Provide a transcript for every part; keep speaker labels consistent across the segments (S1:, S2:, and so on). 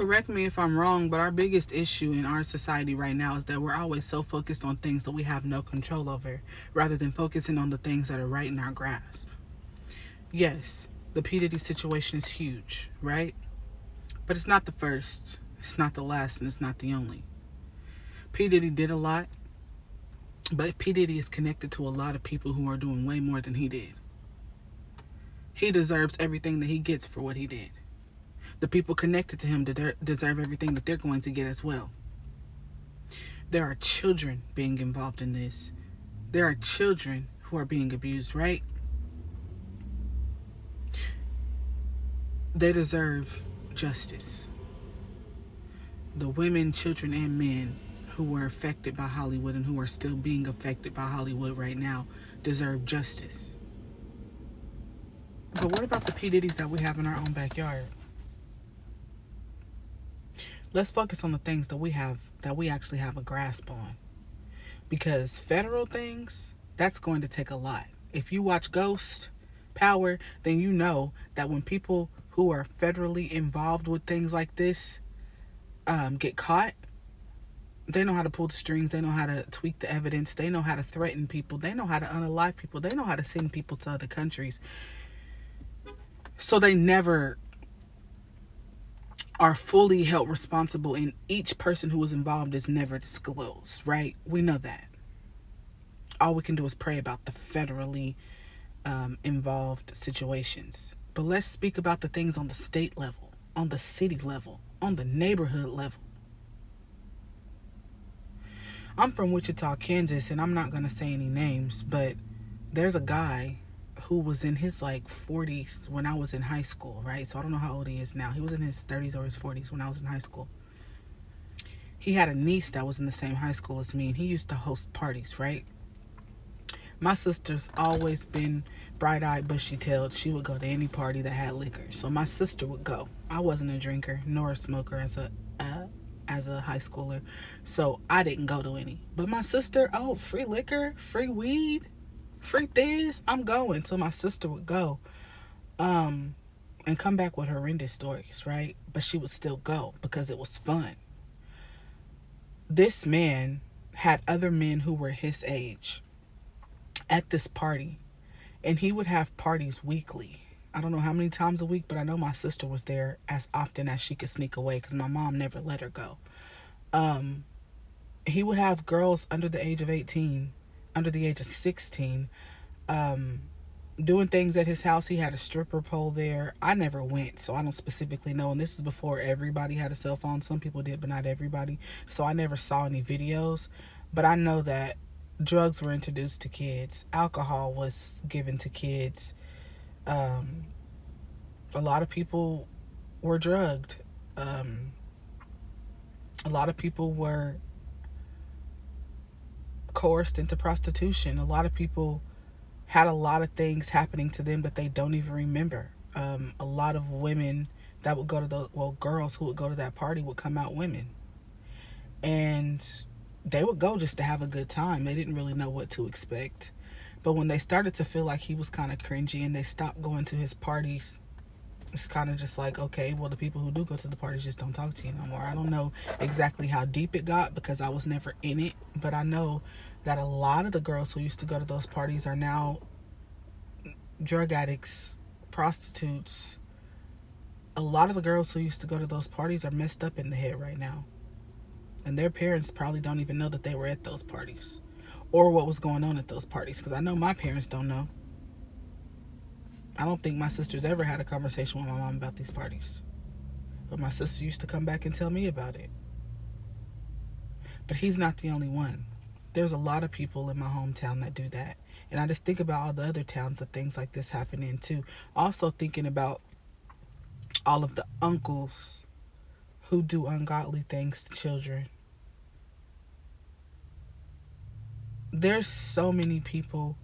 S1: Correct me if I'm wrong, but our biggest issue in our society right now is that we're always so focused on things that we have no control over, rather than focusing on the things that are right in our grasp. Yes, the P. Diddy situation is huge, right? But it's not the first, it's not the last, and it's not the only. P. Diddy did a lot, but P. Diddy is connected to a lot of people who are doing way more than he did. He deserves everything that he gets for what he did. The people connected to him deserve everything that they're going to get as well. There are children being involved in this. There are children who are being abused, right? They deserve justice. The women, children, and men who were affected by Hollywood and who are still being affected by Hollywood right now deserve justice. But what about the P. Diddy's that we have in our own backyard? Let's focus on the things that we actually have a grasp on. Because federal things, that's going to take a lot. If you watch Ghost Power, then you know that when people who are federally involved with things like this get caught, they know how to pull the strings. They know how to tweak the evidence. They know how to threaten people. They know how to unalive people. They know how to send people to other countries. So they never are fully held responsible, and each person who was involved is never disclosed, right? We know that. All we can do is pray about the federally involved situations. But let's speak about the things on the state level, on the city level, on the neighborhood level. I'm from Wichita, Kansas, and I'm not going to say any names, but there's a guy who was in his 40s when I was in high school, right? So I don't know how old he is now. He was in his 30s or his 40s when I was in high school. He had a niece that was in the same high school as me, and he used to host parties, right? My sister's always been bright-eyed, bushy-tailed. She would go to any party that had liquor. So my sister would go. I wasn't a drinker nor a smoker as a high schooler, so I didn't go to any. But my sister, free liquor, free weed, free this, I'm going. So my sister would go and come back with horrendous stories, right? But she would still go because it was fun. This man had other men who were his age at this party, and he would have parties weekly. I don't know how many times a week, but I know my sister was there as often as she could sneak away because my mom never let her go. He would have girls under the age of 18, under the age of 16, doing things at his house. He had a stripper pole there. I never went, so I don't specifically know. And this is before everybody had a cell phone. Some people did, but not everybody. So I never saw any videos. But I know that drugs were introduced to kids. Alcohol was given to kids. A lot of people were drugged. A lot of people were coerced into prostitution. A lot of people had a lot of things happening to them that they don't even remember. A lot of women that would go to girls who would go to that party would come out women. And they would go just to have a good time. They didn't really know what to expect. But when they started to feel like he was kind of cringy and they stopped going to his parties, it's kind of just like, okay, well, the people who do go to the parties just don't talk to you no more. I don't know exactly how deep it got because I was never in it, but I know that a lot of the girls who used to go to those parties are now drug addicts, prostitutes. A lot of the girls who used to go to those parties are messed up in the head right now. And their parents probably don't even know that they were at those parties or what was going on at those parties, because I know my parents don't know. I don't think my sister's ever had a conversation with my mom about these parties. But my sister used to come back and tell me about it. But he's not the only one. There's a lot of people in my hometown that do that. And I just think about all the other towns that things like this happen in too. Also thinking about all of the uncles who do ungodly things to children. There's so many people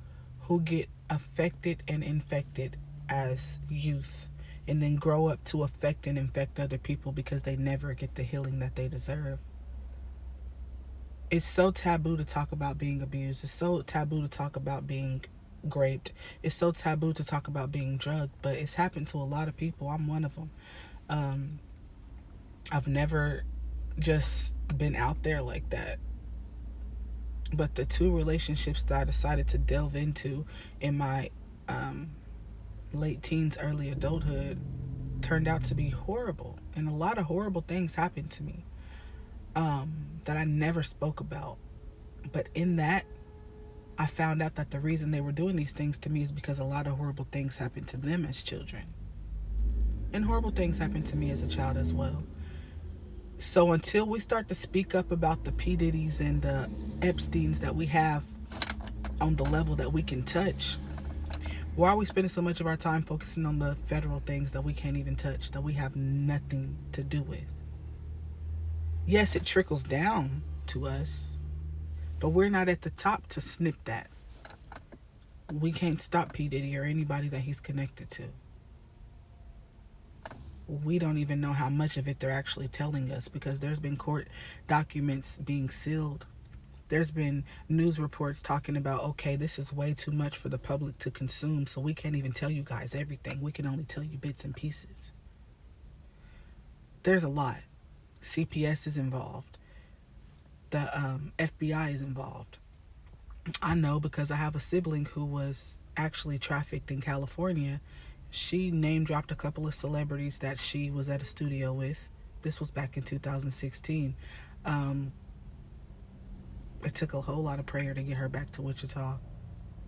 S1: who get affected and infected as youth and then grow up to affect and infect other people because they never get the healing that they deserve. It's so taboo to talk about being abused. It's so taboo to talk about being raped. It's so taboo to talk about being drugged, but it's happened to a lot of people. I'm one of them. I've never just been out there like that. But the two relationships that I decided to delve into in my um, late teens, early adulthood turned out to be horrible. And a lot of horrible things happened to me that I never spoke about. But in that, I found out that the reason they were doing these things to me is because a lot of horrible things happened to them as children. And horrible things happened to me as a child as well. So until we start to speak up about the P. Diddy's and the Epsteins that we have on the level that we can touch, why are we spending so much of our time focusing on the federal things that we can't even touch, that we have nothing to do with? Yes, it trickles down to us, but we're not at the top to snip that. We can't stop P. Diddy or anybody that he's connected to. We don't even know how much of it they're actually telling us, because there's been court documents being sealed. There's been news reports talking about, okay, this is way too much for the public to consume, so we can't even tell you guys everything. We can only tell you bits and pieces. There's a lot. CPS is involved. The FBI is involved. I know because I have a sibling who was actually trafficked in California. She name dropped a couple of celebrities that she was at a studio with. This was back in 2016. It took a whole lot of prayer to get her back to Wichita.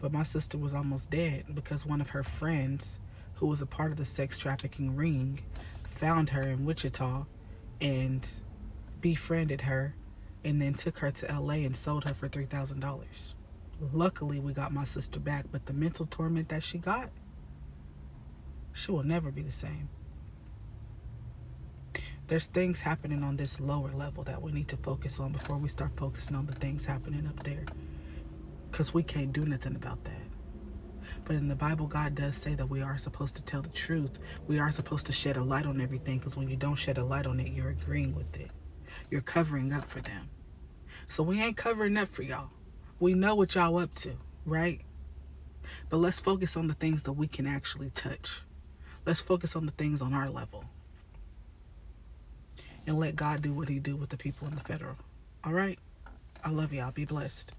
S1: But my sister was almost dead because one of her friends, who was a part of the sex trafficking ring, found her in Wichita and befriended her, and then took her to LA and sold her for $3,000. Luckily, we got my sister back, but the mental torment that she got, she will never be the same. There's things happening on this lower level that we need to focus on before we start focusing on the things happening up there, because we can't do nothing about that. But in the Bible, God does say that we are supposed to tell the truth. We are supposed to shed a light on everything, because when you don't shed a light on it, you're agreeing with it. You're covering up for them. So we ain't covering up for y'all. We know what y'all up to, right? But let's focus on the things that we can actually touch. Let's focus on the things on our level. And let God do what he do with the people in the federal. All right? I love y'all. Be blessed.